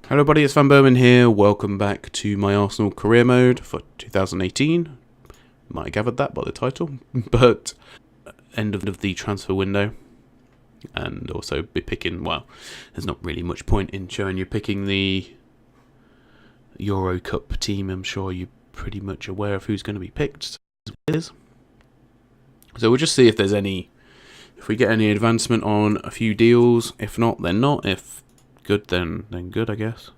Hello everybody, it's vanburman here. Welcome back to my Arsenal career mode for 2018. Might have gathered that by the title, but end of the transfer window. And also be picking, well, there's not really much point in showing you picking the Euro Cup team. I'm sure you're pretty much aware of who's going to be picked. So we'll just see if we get any advancement on a few deals. If not, then not. If good, then good, I guess.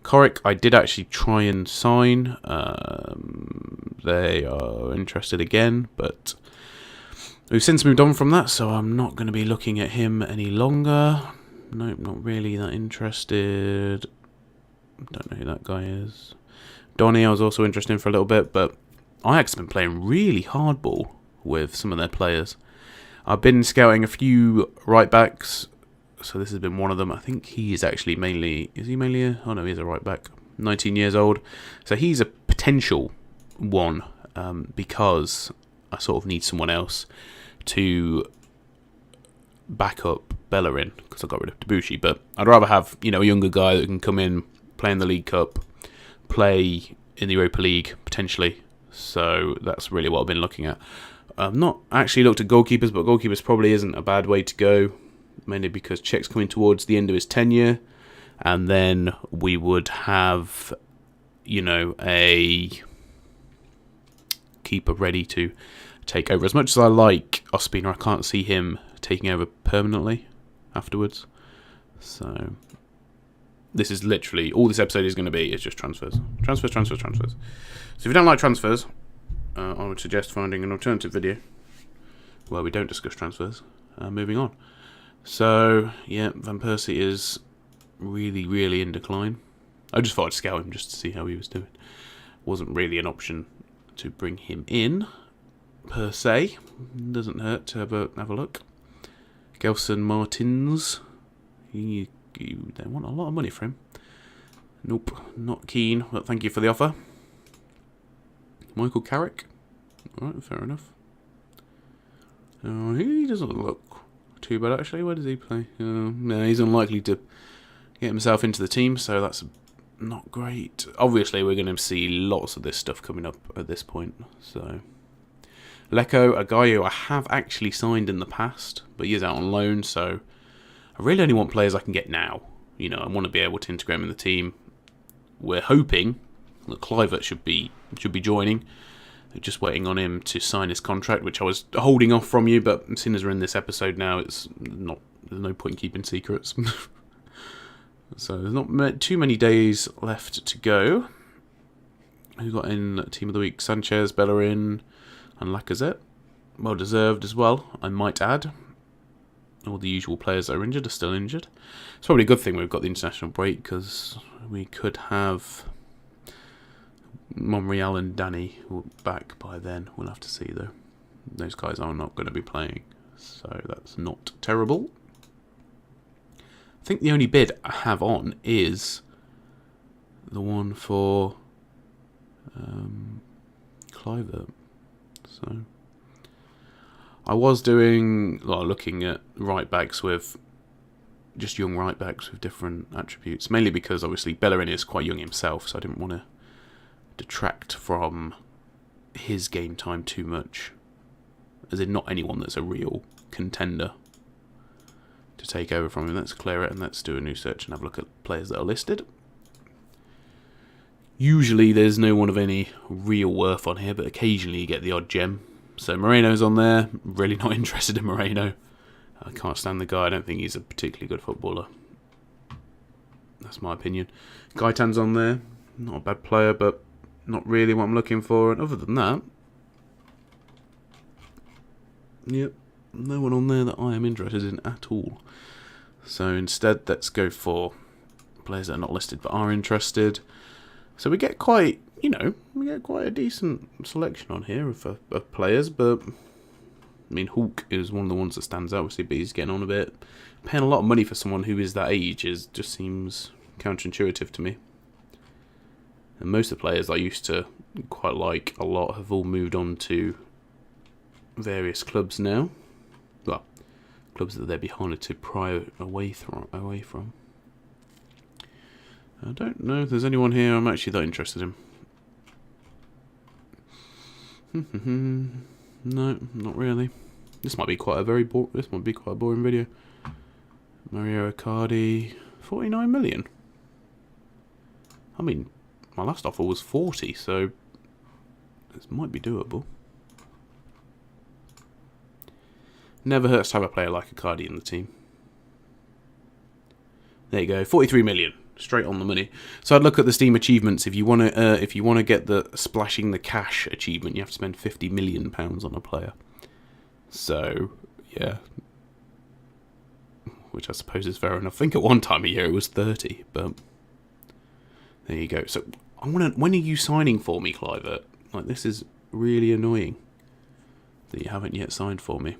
Corrick, I did actually try and sign. They are interested again, but we've since moved on from that, so I'm not going to be looking at him any longer. Nope, not really that interested. Don't know who that guy is. Donny, I was also interested in for a little bit, but Ajax have been playing really hardball with some of their players. I've been scouting a few right backs. So this has been one of them. I think he is actually mainly... Is he mainly a... Oh no, he's a right back. 19 years old. So he's a potential one because I sort of need someone else to back up Bellerin because I got rid of Debussy. But I'd rather have, a younger guy that can come in, play in the League Cup, play in the Europa League, potentially. So that's really what I've been looking at. I've not actually looked at goalkeepers, but goalkeepers probably isn't a bad way to go. Mainly because Czech's coming towards the end of his tenure, and then we would have, a keeper ready to take over. As much as I like Ospina, I can't see him taking over permanently afterwards. So this is literally all this episode is going to be is just transfers. Transfers. So if you don't like transfers, I would suggest finding an alternative video where we don't discuss transfers. Moving on. So, yeah, Van Persie is really, really in decline. I just thought I'd scout him just to see how he was doing. Wasn't really an option to bring him in, per se. Doesn't hurt to have a look. Gelson Martins. They want a lot of money for him. Nope, not keen, but thank you for the offer. Michael Carrick. Alright, fair enough. He doesn't look too bad actually. Where does he play? No, he's unlikely to get himself into the team, so that's not great. Obviously, we're going to see lots of this stuff coming up at this point. So, Lecco, a guy who I have actually signed in the past, but he is out on loan, so I really only want players I can get now. I want to be able to integrate him in the team. We're hoping that Kluivert should be joining. Just waiting on him to sign his contract, which I was holding off from you, but as soon as we're in this episode now, there's no point in keeping secrets. So there's not too many days left to go. Who got in Team of the Week? Sanchez, Bellerin, and Lacazette. Well deserved as well, I might add. All the usual players that are injured are still injured. It's probably a good thing we've got the international break, because we could have Monreal and Danny back by then. We'll have to see though. Those guys are not going to be playing, so that's not terrible. I think the only bid I have on is the one for Kluivert. So I was looking at right backs with just young right backs with different attributes, mainly because obviously Bellerin is quite young himself, so I didn't want to detract from his game time too much, as in not anyone that's a real contender to take over from him. Let's clear it and let's do a new search and have a look at players that are listed. Usually there's no one of any real worth on here, but occasionally you get the odd gem. So Moreno's on there. Really not interested in Moreno. I can't stand the guy. I don't think he's a particularly good footballer. That's my opinion. Gaitan's on there. Not a bad player, but not really what I'm looking for. And other than that, yep, no one on there that I am interested in at all. So instead, let's go for players that are not listed but are interested. So we get quite a decent selection on here of players. But I mean, Hulk is one of the ones that stands out, obviously, but he's getting on a bit. Paying a lot of money for someone who is that age just seems counterintuitive to me. And most of the players I used to quite like a lot have all moved on to various clubs now. Well, clubs that they'd be harder to pry away from. I don't know if there's anyone here I'm actually that interested in. No, not really. This might be quite a boring video. Mario Icardi, 49 million. I mean, my last offer was 40, so this might be doable. Never hurts to have a player like Icardi in the team. There you go, 43 million, straight on the money. So I'd look at the Steam achievements. If you want to get the splashing the cash achievement, you have to spend £50 million on a player. So yeah, which I suppose is fair enough. I think at one time a year it was 30, but there you go. So when are you signing for me, Clivert? Like, this is really annoying that you haven't yet signed for me.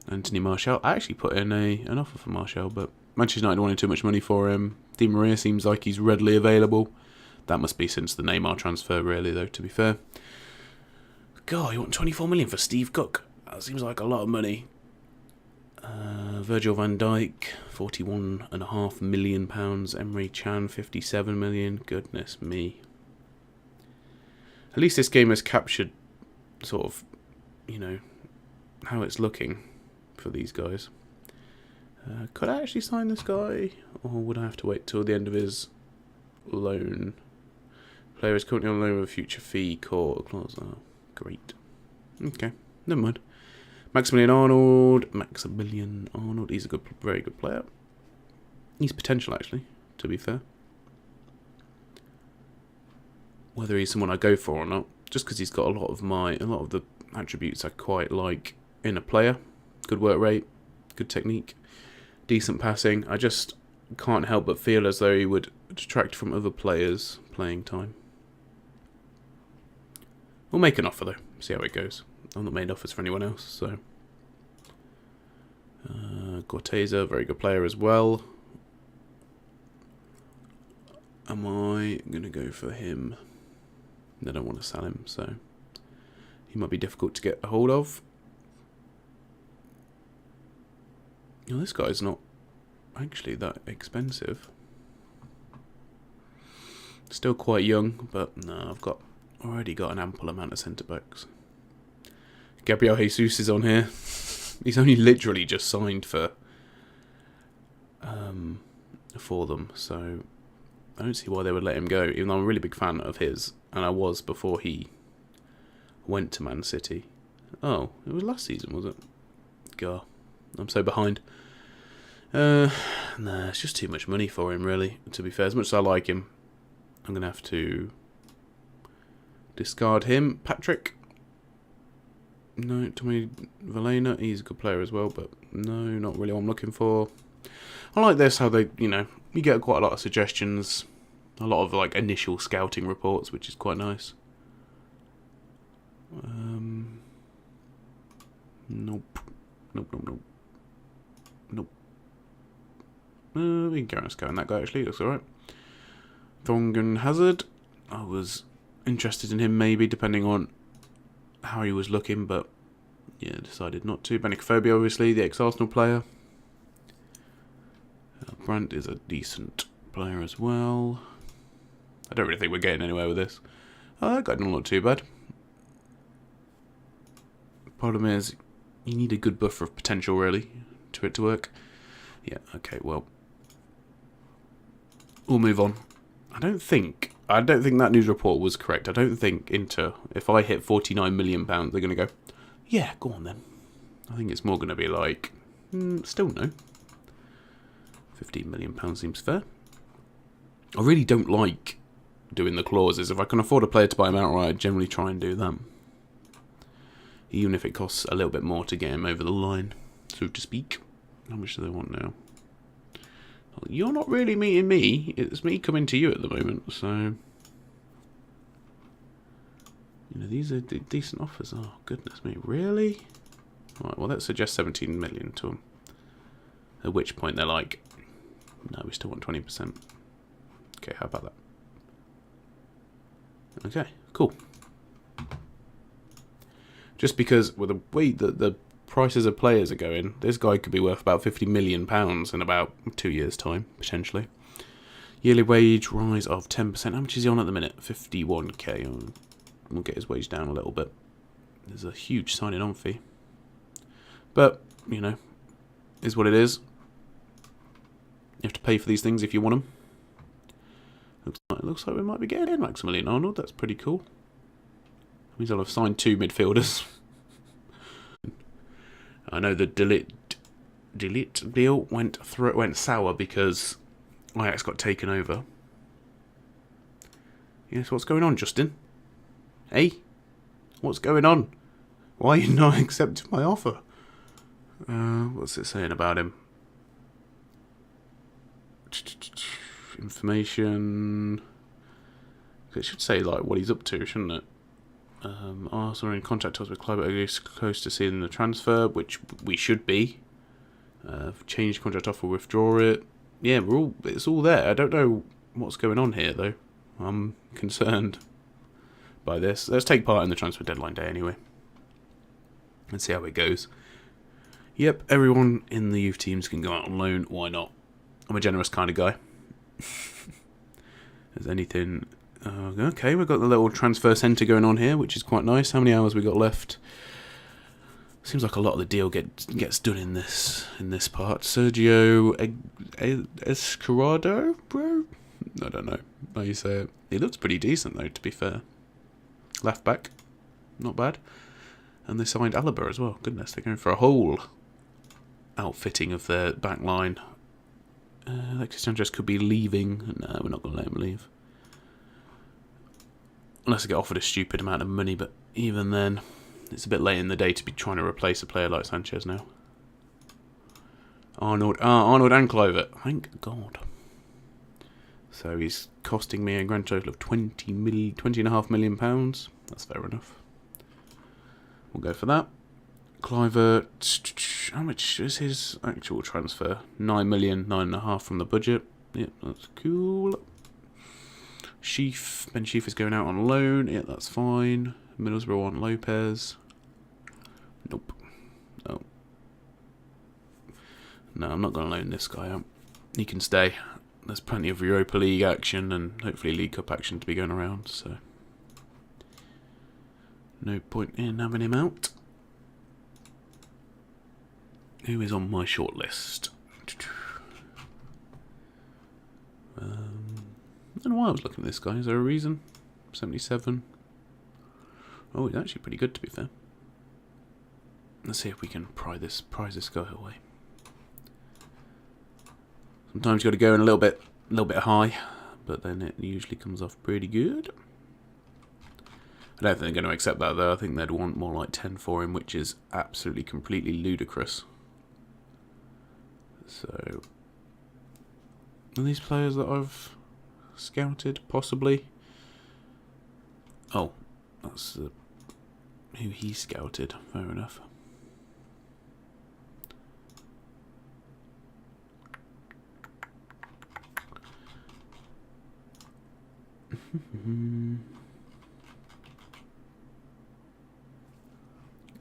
Anthony Martial. I actually put in an offer for Martial, but Manchester United wanted too much money for him. Di Maria seems like he's readily available. That must be since the Neymar transfer, really, though, to be fair. God, you want 24 million for Steve Cook? That seems like a lot of money. Virgil van Dijk, £41.5 million. Emre Can, 57 million. Goodness me. At least this game has captured sort of, you know, how it's looking for these guys. Could I actually sign this guy? Or would I have to wait till the end of his loan? Player is currently on loan with a future fee clause. Oh, great. Okay, never mind. Maximilian Arnold. He's a very good player. He's potential, actually, to be fair. Whether he's someone I go for or not, just because he's got a lot of the attributes I quite like in a player. Good work rate, good technique, decent passing. I just can't help but feel as though he would detract from other players' playing time. We'll make an offer though, see how it goes. I've not made offers for anyone else, so. Corteza, very good player as well. Am I going to go for him? I don't want to sell him, so he might be difficult to get a hold of. You know, this guy's not actually that expensive. Still quite young, but no, I've already got an ample amount of centre backs. Gabriel Jesus is on here. He's only literally just signed for them, so I don't see why they would let him go, even though I'm a really big fan of his, and I was before he went to Man City. Oh, it was last season, was it? God, I'm so behind. Nah, it's just too much money for him, really, to be fair. As much as I like him, I'm going to have to discard him. Patrick. No, Tommy Valena, he's a good player as well, but no, not really what I'm looking for. I like this, how they, you get quite a lot of suggestions, a lot of, like, initial scouting reports, which is quite nice. Nope. We can carry on scouting that guy, actually, looks alright. Thorngan Hazard, I was interested in him maybe, depending on how he was looking, but yeah, decided not to. Benicophobia, obviously, the ex-Arsenal player. Brandt is a decent player as well. I don't really think we're getting anywhere with this. That guy not too bad. Problem is, you need a good buffer of potential, really, to it to work. Yeah, okay, well, we'll move on. I don't think that news report was correct. I don't think Inter, if I hit £49 million, they're going to go, yeah, go on then. I think it's more going to be like, still no. £15 million seems fair. I really don't like doing the clauses. If I can afford a player to buy him outright, I generally try and do that. Even if it costs a little bit more to get him over the line, so to speak. How much do they want now? You're not really meeting me. It's me coming to you at the moment, so. These are decent offers. Oh, goodness me. Really? Right, well, let's suggest 17 million to them. At which point they're like, no, we still want 20%. Okay, how about that? Okay, cool. Just because with the way that the prices of players are going, this guy could be worth about £50 million in about 2 years' time, potentially. Yearly wage rise of 10%. How much is he on at the minute? 51k. We'll get his wage down a little bit. There's a huge signing on fee. But, you know, is what it is. You have to pay for these things if you want them. Looks like we might be getting in Maximilian Arnold. That's pretty cool. That means I'll have signed 2 midfielders. I know the delete deal went sour because Ajax got taken over. Yes, what's going on, Justin? Hey, what's going on? Why are you not accepting my offer? What's it saying about him? Information. It should say like what he's up to, shouldn't it? Arsenal are in contact us with Clive close to seeing the transfer, which we should be. Change contract offer, withdraw it. Yeah, it's all there. I don't know what's going on here though. I'm concerned by this. Let's take part in the transfer deadline day anyway. Let's see how it goes. Yep, everyone in the youth teams can go out on loan. Why not? I'm a generous kind of guy. There's anything... okay, we've got the little transfer centre going on here, which is quite nice. How many hours we got left? Seems like a lot of the deal gets done in this part. Sergio Escarado, bro? I don't know how you say it. He looks pretty decent though, to be fair. Left back, not bad. And they signed Alaba as well. Goodness, they're going for a whole outfitting of their back line. Alexis Sanchez could be leaving. No, we're not going to let him leave. Unless I get offered a stupid amount of money, but even then, it's a bit late in the day to be trying to replace a player like Sanchez now. Arnold and Kluivert. Thank God. So he's costing me a grand total of £20.5 million. That's fair enough. We'll go for that. Kluivert, how much is his actual transfer? 9 million, 9.5 from the budget. Yep, that's cool. Ben Sheaf is going out on loan. Yeah, that's fine. Middlesbrough want Lopez. Nope. No. No, I'm not going to loan this guy out. He can stay. There's plenty of Europa League action and hopefully League Cup action to be going around, so no point in having him out. Who is on my shortlist? I don't know why I was looking at this guy. Is there a reason? 77. Oh, he's actually pretty good, to be fair. Let's see if we can prize this guy away. Sometimes you got to go in a little bit high, but then it usually comes off pretty good. I don't think they're going to accept that though. I think they'd want more like 10 for him, which is absolutely completely ludicrous. So, are these players that I've scouted? Possibly. Oh, that's who he scouted. Fair enough.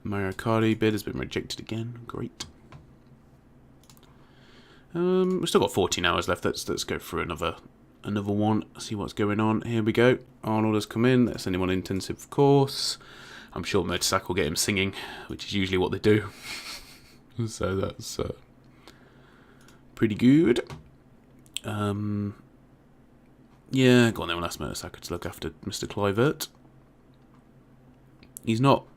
Mario Cardi bid has been rejected again. Great. We've still got 14 hours left. Let's go through another one. See what's going on. Here we go. Arnold has come in. That's anyone intensive course. I'm sure Mertesacker will get him singing, which is usually what they do. So that's pretty good. Yeah, go on then. We'll ask Mertesacker to look after Mr. Kluivert. He's not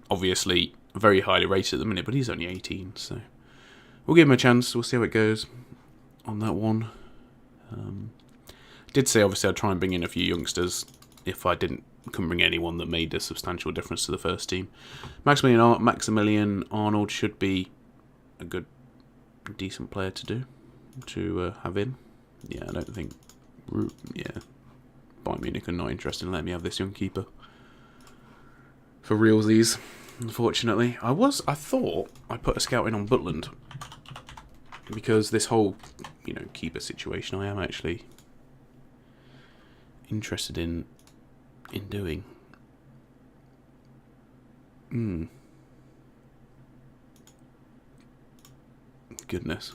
obviously very highly rated at the minute, but he's only 18, so we'll give him a chance. We'll see how it goes on that one. Did say obviously I'd try and bring in a few youngsters if I couldn't bring anyone that made a substantial difference to the first team. Maximilian Arnold should be a good, decent player to have in. Yeah, I don't think. Yeah, Bayern Munich are not interested in letting me have this young keeper. For realsies, unfortunately. I thought I put a scout in on Butland because this whole, keeper situation I am actually interested in doing. goodness.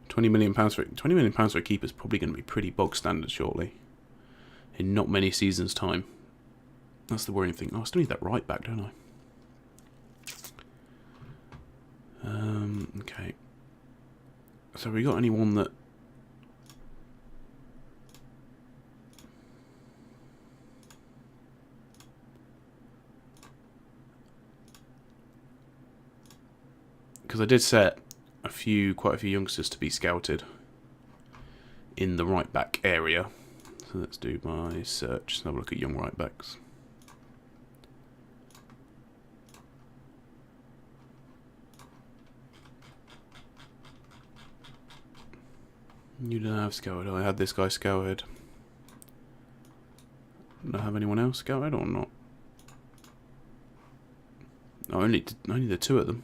£20 million for a keeper is probably going to be pretty bog standard shortly. In not many seasons' time. That's the worrying thing. Oh, I still need that right back, don't I? Okay. So have we got anyone that... Because I did set quite a few youngsters to be scouted in the right back area. So let's do my search and have a look at young right backs. You don't have scouted. I had this guy scouted. Do I have anyone else scouted or not? No, only the two of them.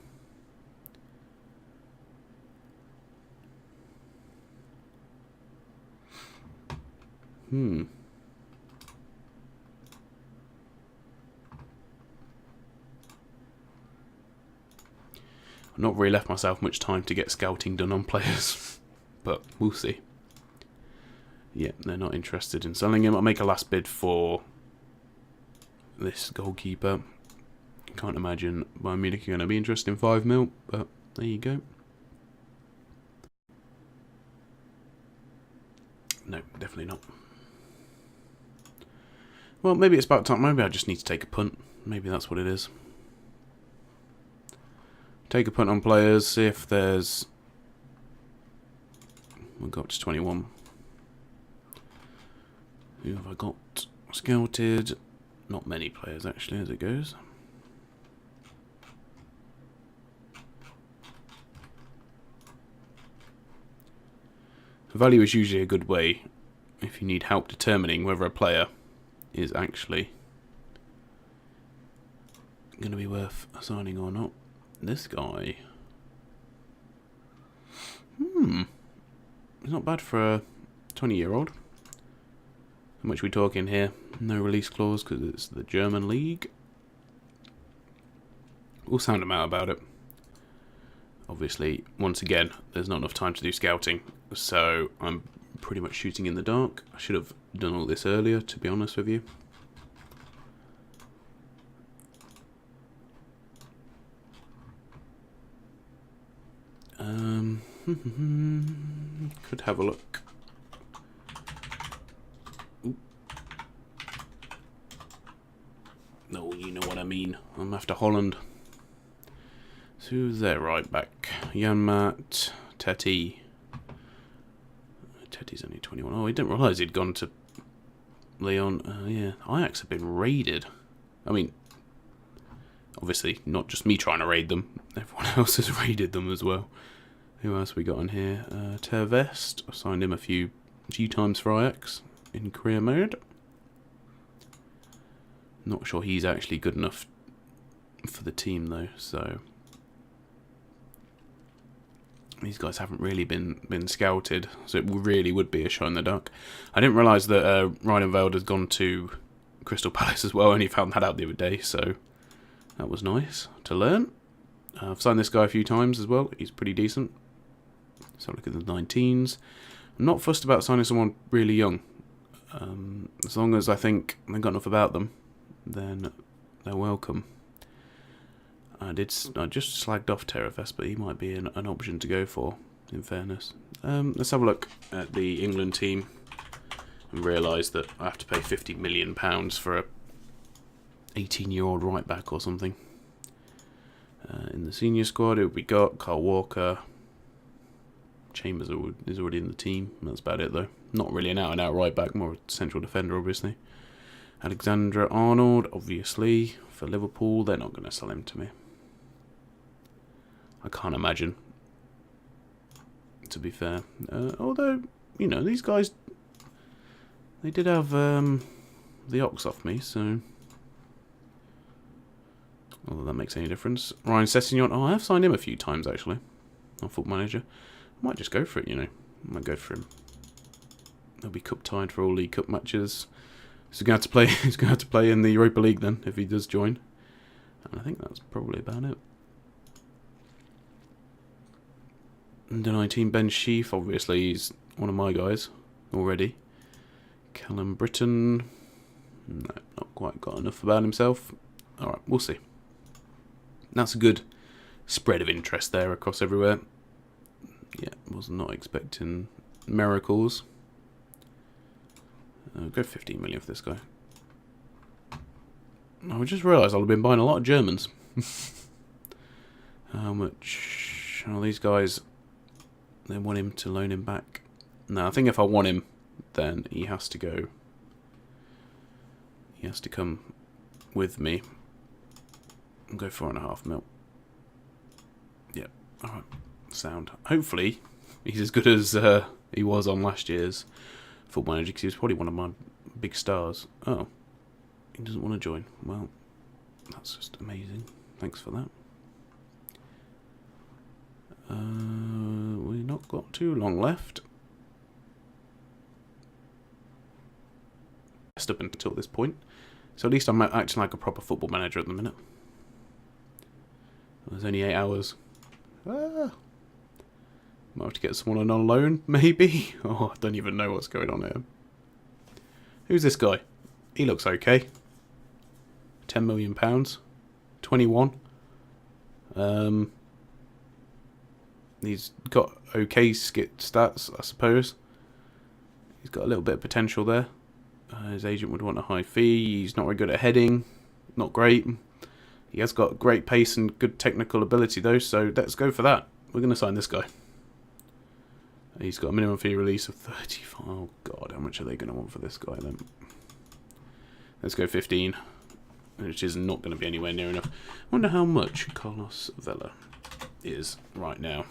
I've not really left myself much time to get scouting done on players, but we'll see. Yeah, they're not interested in selling him. I'll make a last bid for this goalkeeper. Can't imagine Bayern Munich are going to be interested in 5 mil, but there you go. No, definitely not. Well, maybe it's about time. Maybe I just need to take a punt. Maybe that's what it is. Take a punt on players, see if there's... We've got to 21. Who have I got scouted? Not many players, actually, as it goes. Value is usually a good way if you need help determining whether a player is actually going to be worth signing or not. This guy, he's not bad for a 20-year-old. How much are we talking here? No release clause because it's the German league. We'll sound him out about it. Obviously, once again, there's not enough time to do scouting, so I'm pretty much shooting in the dark. I should have done all this earlier, to be honest with you. Could have a look. Ooh. No, you know what I mean. I'm after Holland. So who's there right back? Janmaat, Teti. Teti's only 21. Oh, he didn't realise he'd gone to Leon. Yeah, Ajax have been raided. I mean, obviously, not just me trying to raid them. Everyone else has raided them as well. Who else we got on here? Tervest. I signed him a few times for Ajax in career mode. Not sure he's actually good enough for the team though, so these guys haven't really been scouted, so it really would be a shot in the dark. I didn't realise that Reineveld has gone to Crystal Palace as well. I only found that out the other day, so that was nice to learn. I've signed this guy a few times as well. He's pretty decent. So look at the 19s. I'm not fussed about signing someone really young. As long as I think they've got enough about them, then they're welcome. I just slagged off Terrafest, but he might be an option to go for, in fairness. Let's have a look at the England team and realise that I have to pay £50 million for a 18-year-old right back or something. In the senior squad, we got Kyle Walker. Chambers is already in the team. That's about it, though. Not really an out-and-out right back, more a central defender, obviously. Alexander Arnold, obviously, for Liverpool. They're not going to sell him to me. I can't imagine, to be fair. Although, you know, these guys, they did have the ox off me, so... Although that makes any difference. Ryan Sessegnon, oh, I have signed him a few times, actually. On Football Manager. I might just go for it, you know. I might go for him. He'll be cup tied for all League Cup matches. He's going to have to play. He's going to have to play in the Europa League then, if he does join. And I think that's probably about it. Under 19, Ben Sheaf. Obviously, he's one of my guys already. Callum Britton. No, not quite got enough about himself. Alright, we'll see. That's a good spread of interest there across everywhere. Yeah, was not expecting miracles. Go 15 million for this guy. I just realised I've been buying a lot of Germans. How much? Oh, these guys, they want him to loan him back. No, I think if I want him, then he has to go. He has to come with me. I'll go 4.5 mil. Yeah, alright. Sound. Hopefully, he's as good as he was on last year's Football Manager, because he was probably one of my big stars. Oh, he doesn't want to join. Well, that's just amazing. Thanks for that. We've not got too long left. Up until this point. So at least I'm acting like a proper Football Manager at the minute. There's only 8 hours. Might have to get someone on loan, maybe? Oh, I don't even know what's going on here. Who's this guy? He looks okay. £10 million. 21. He's got okay skit stats, I suppose. He's got a little bit of potential there. His agent would want a high fee. He's not very good at heading. Not great. He has got great pace and good technical ability, though, so let's go for that. We're going to sign this guy. He's got a minimum fee release of 35. Oh, God, how much are they going to want for this guy, then? Let's go 15, which is not going to be anywhere near enough. I wonder how much Carlos Vela is right now.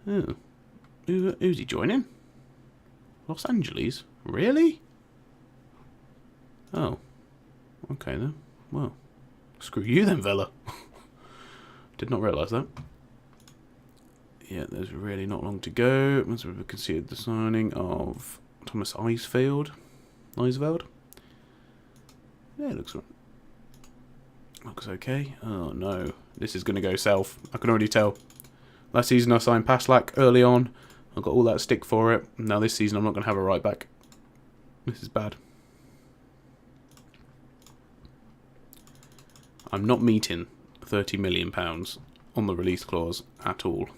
Oh. Who's he joining? Los Angeles? Really? Oh. Okay, then. Well, screw you then, Vela. Did not realise that. Yeah, there's really not long to go. Once we've conceded the signing of Thomas Eisfeld. Yeah, it looks right. Looks okay. Oh no, this is going to go south. I can already tell. Last season I signed Paslak early on. I got all that stick for it. Now this season I'm not going to have a right back. This is bad. I'm not meeting £30 million on the release clause at all.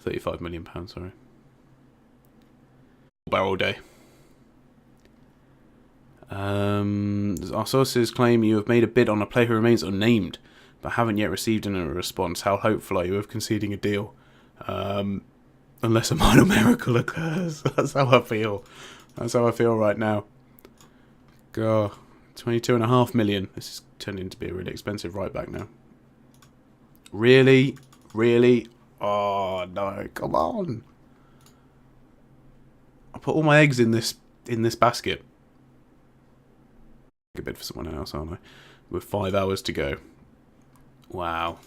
£35 million, sorry. Barrel day. Our sources claim you have made a bid on a player who remains unnamed, but haven't yet received a response. How hopeful are you of conceding a deal? Unless a minor miracle occurs. That's how I feel. That's how I feel right now. God, 22.5 million. This is turning into be a really expensive right back now. Really? Really? Oh no, come on. I put all my eggs in this basket. A bid for someone else, aren't I? With 5 hours to go. Wow.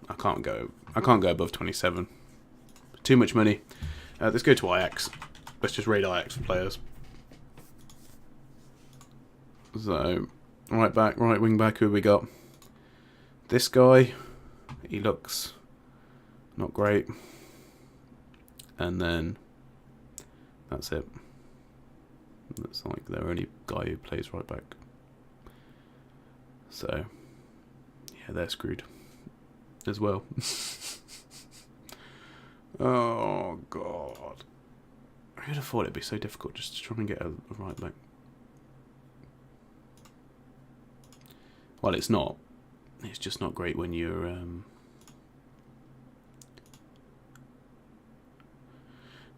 I can't go above 27. Too much money. Let's go to Ajax. Let's just raid Ajax for players. So, right back, right wing back, who have we got? This guy, he looks not great. And then, that's it. Looks like the only guy who plays right back. So, yeah, they're screwed as well. Oh, God. Who'd have thought it'd be so difficult just to try and get a right back? Well, it's not. It's just not great when you're... when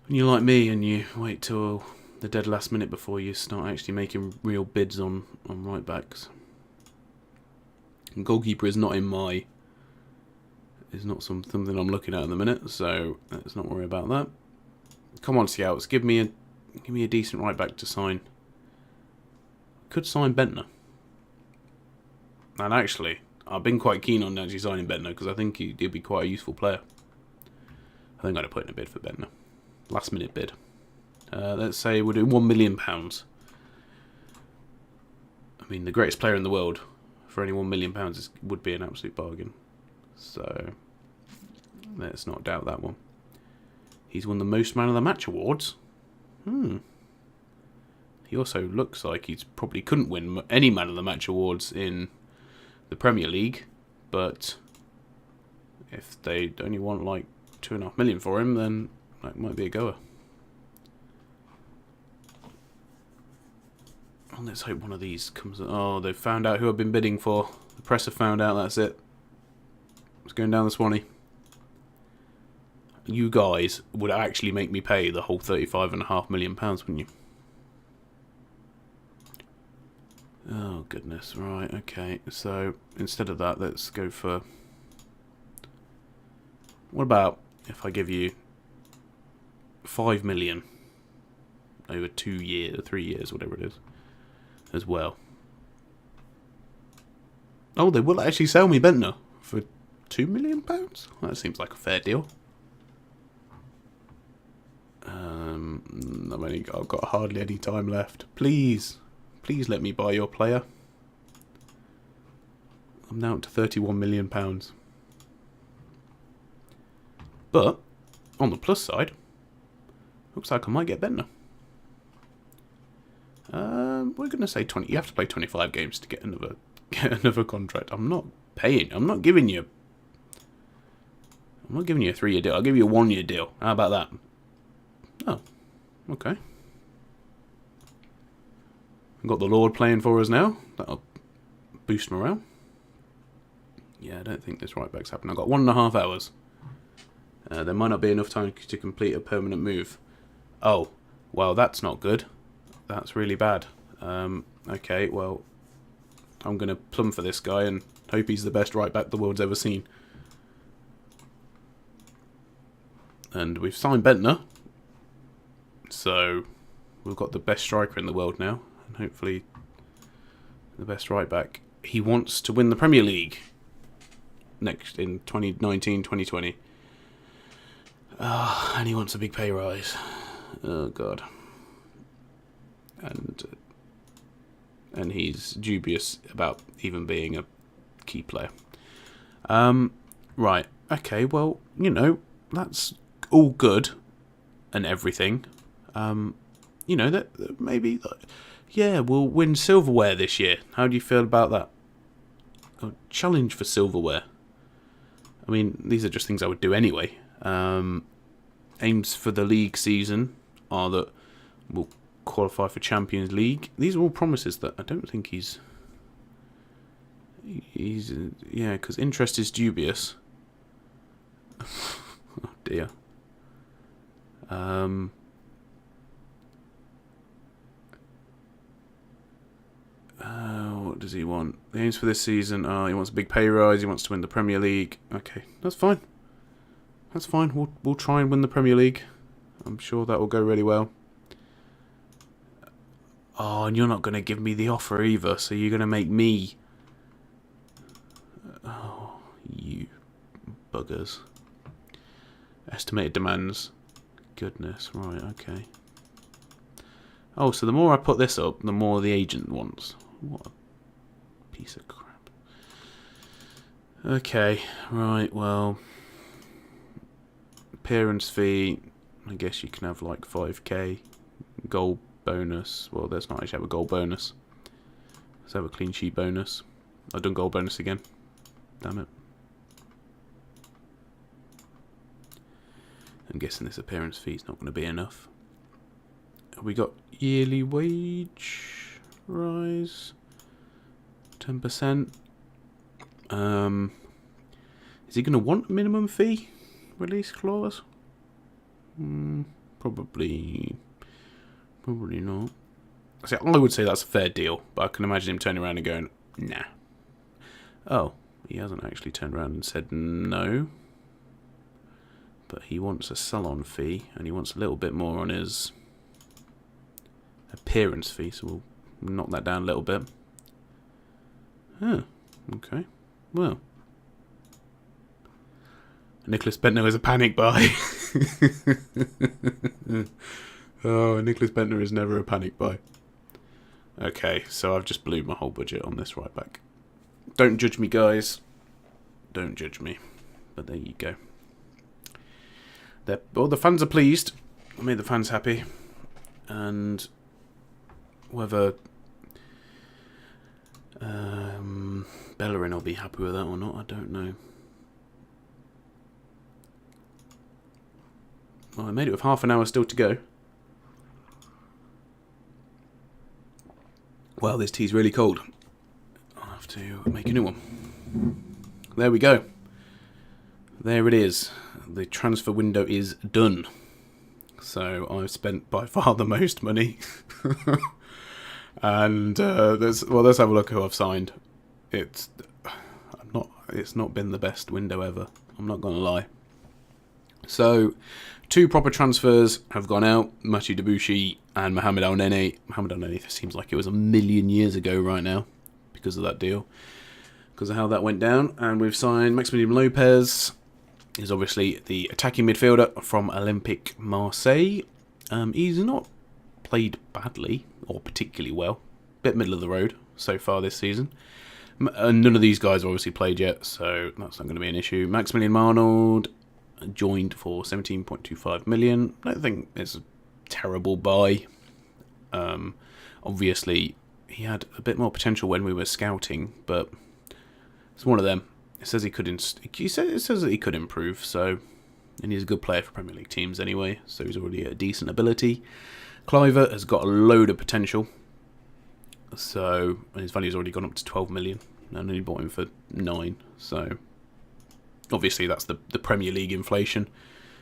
you're like me and you wait till the dead last minute before you start actually making real bids on right backs. And goalkeeper is not in my... is not something I'm looking at the minute, so let's not worry about that. Come on, scouts, give me a decent right back to sign. Could sign Bentner. And actually, I've been quite keen on actually signing Bentner because I think he'd be quite a useful player. I think I'd have put in a bid for Bentner. Last minute bid. Let's say we'll do £1 million. I mean, the greatest player in the world for only £1 million would be an absolute bargain. So, Let's not doubt that one. He's won the most Man of the Match awards. He also looks like he's probably couldn't win any Man of the Match awards in the Premier League, but if they only want like 2.5 million for him, then that might be a goer. Well, let's hope one of these comes. Oh, they've found out who I've been bidding for. The press have found out. That's it. It's going down the Swanee. You guys would actually make me pay the whole £35.5 million, wouldn't you? Oh, goodness. Right, okay. So, instead of that, let's go for... What about if I give you 5 million over 2 years, 3 years, whatever it is, as well? Oh, they will actually sell me Bentner for £2 million? That seems like a fair deal. I've got hardly any time left. Please let me buy your player. I'm now up to £31 million. But on the plus side, looks like I might get Bentner. We're gonna say 20. You have to play 25 games to get another contract. I'm not giving you a 3-year deal. I'll give you a 1-year deal. How about that? Oh, okay. We've got the Lord playing for us now. That'll boost morale. Yeah, I don't think this right back's happening. I've got 1.5 hours. There might not be enough time to complete a permanent move. Oh, well, that's not good. That's really bad. Okay, well, I'm going to plumb for this guy and hope he's the best right back the world's ever seen. And we've signed Bentner. So, we've got the best striker in the world now. And hopefully, the best right back. He wants to win the Premier League next in 2019-2020. And he wants a big pay rise. Oh, God. And he's dubious about even being a key player. Right. Okay, well, you know, that's all good and everything. You know, that maybe, yeah, we'll win silverware this year. How do you feel about that? A challenge for silverware. I mean, these are just things I would do anyway. Aims for the league season are that we'll qualify for Champions League. These are all promises that I don't think he's yeah, because interest is dubious. Oh dear. What does he want? The aims for this season are he wants a big pay rise, he wants to win the Premier League. Okay, that's fine. That's fine. We'll try and win the Premier League. I'm sure that will go really well. Oh, and you're not going to give me the offer either, so you're going to make me... Oh, you buggers. Estimated demands. Goodness, right, okay. Oh, so the more I put this up, the more the agent wants. What a piece of crap. Okay, right, well... Appearance fee, I guess you can have like 5k. Goal bonus, well, let's not actually have a goal bonus. Let's have a clean sheet bonus. I've done goal bonus again. Damn it. I'm guessing this appearance fee is not going to be enough. Have we got yearly wage rise? 10%. Is he going to want a minimum fee release clause? Probably not. See, I would say that's a fair deal, but I can imagine him turning around and going, nah. Oh, he hasn't actually turned around and said no. But he wants a sell-on fee, and he wants a little bit more on his appearance fee, so we'll knock that down a little bit. Huh, okay. Well. Nicholas Bentner is a panic buy. Oh, Nicholas Bentner is never a panic buy. Okay, so I've just blew my whole budget on this right back. Don't judge me, guys. Don't judge me. But there you go. Well, the fans are pleased. I made the fans happy. And whether Bellerin will be happy with that or not, I don't know. Well, I made it with half an hour still to go. Well, this tea's really cold. I'll have to make a new one. There we go. There it is. The transfer window is done. So I've spent by far the most money. And let's have a look who I've signed. It's not been the best window ever. I'm not gonna lie. So 2 proper transfers have gone out: Mathieu Debuchy and Mohamed El Nene. Mohamed El Nene seems like it was a million years ago right now because of that deal, because of how that went down. And we've signed Maximilian Lopez. He's obviously the attacking midfielder from Olympique Marseille. He's not played badly or particularly well. Bit middle of the road so far this season. None of these guys have obviously played yet, so that's not going to be an issue. Maximilian Arnold joined for 17.25 million. I don't think it's a terrible buy. Obviously, he had a bit more potential when we were scouting, but it's one of them. It says it says that he could improve, so, and he's a good player for Premier League teams anyway, so he's already a decent ability. Cliver has got a load of potential, so, and his value's already gone up to 12 million, and only bought him for 9, so obviously that's the Premier League inflation.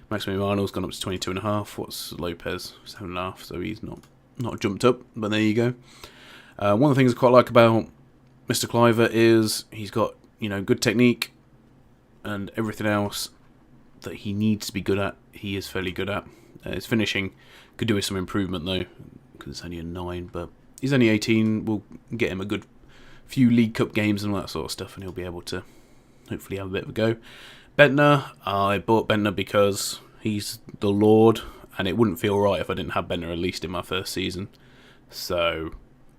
Maximilian Arnold's gone up to 22.5. What's Lopez? 7.5, so he's not jumped up, but there you go. One of the things I quite like about Mr. Cliver is he's got, you know, good technique and everything else that he needs to be good at, he is fairly good at. His finishing could do with some improvement though, because it's only a 9, but he's only 18. We'll get him a good few League Cup games and all that sort of stuff, and he'll be able to hopefully have a bit of a go. Bentner, I bought Bentner because he's the Lord, and it wouldn't feel right if I didn't have Bentner at least in my first season. So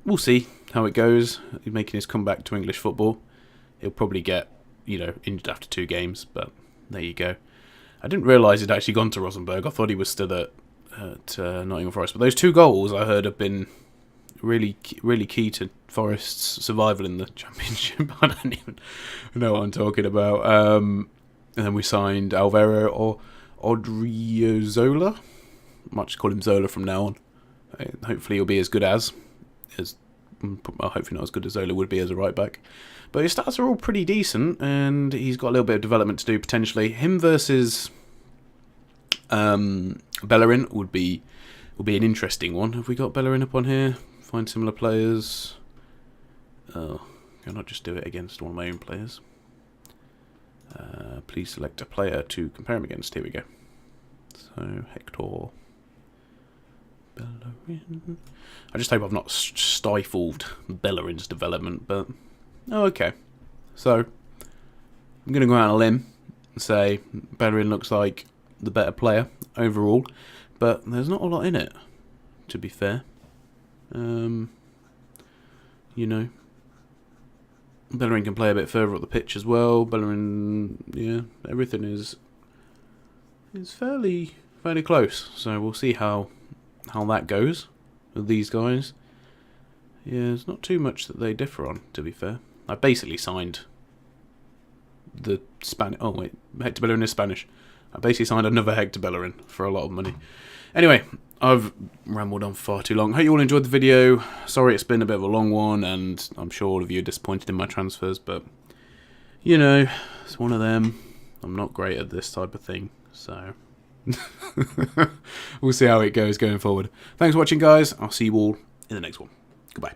we'll see how it goes. He's making his comeback to English football. He'll probably get, you know, injured after 2 games, but there you go. I didn't realise he'd actually gone to Rosenborg. I thought he was still at Nottingham Forest. But those 2 goals I heard have been really key to Forest's survival in the Championship. I don't even know what I'm talking about. And then we signed Alvaro or Odriozola. I might just call him Zola from now on. Hopefully he'll be as good as well, hopefully not as good as Zola would be as a right back. But his stats are all pretty decent, and he's got a little bit of development to do potentially. Him versus Bellerin would be an interesting one. Have we got Bellerin up on here? Find similar players. Oh, can I just do it against one of my own players? Please select a player to compare him against. Here we go. So Hector Bellerin. I just hope I've not stifled Bellerin's development, but oh, okay. So I'm going to go out on a limb and say Bellerin looks like the better player overall, but there's not a lot in it, to be fair. You know, Bellerin can play a bit further up the pitch as well. Bellerin, yeah, everything is fairly close. So we'll see how that goes with these guys. Yeah, there's not too much that they differ on, to be fair. I basically signed the Spanish. Oh wait, Hector Bellerin is Spanish. I basically signed another Hector Bellerin for a lot of money. Anyway, I've rambled on far too long. Hope you all enjoyed the video. Sorry it's been a bit of a long one, and I'm sure all of you are disappointed in my transfers, but you know, it's one of them. I'm not great at this type of thing, so we'll see how it goes going forward. Thanks for watching, guys. I'll see you all in the next one. Goodbye.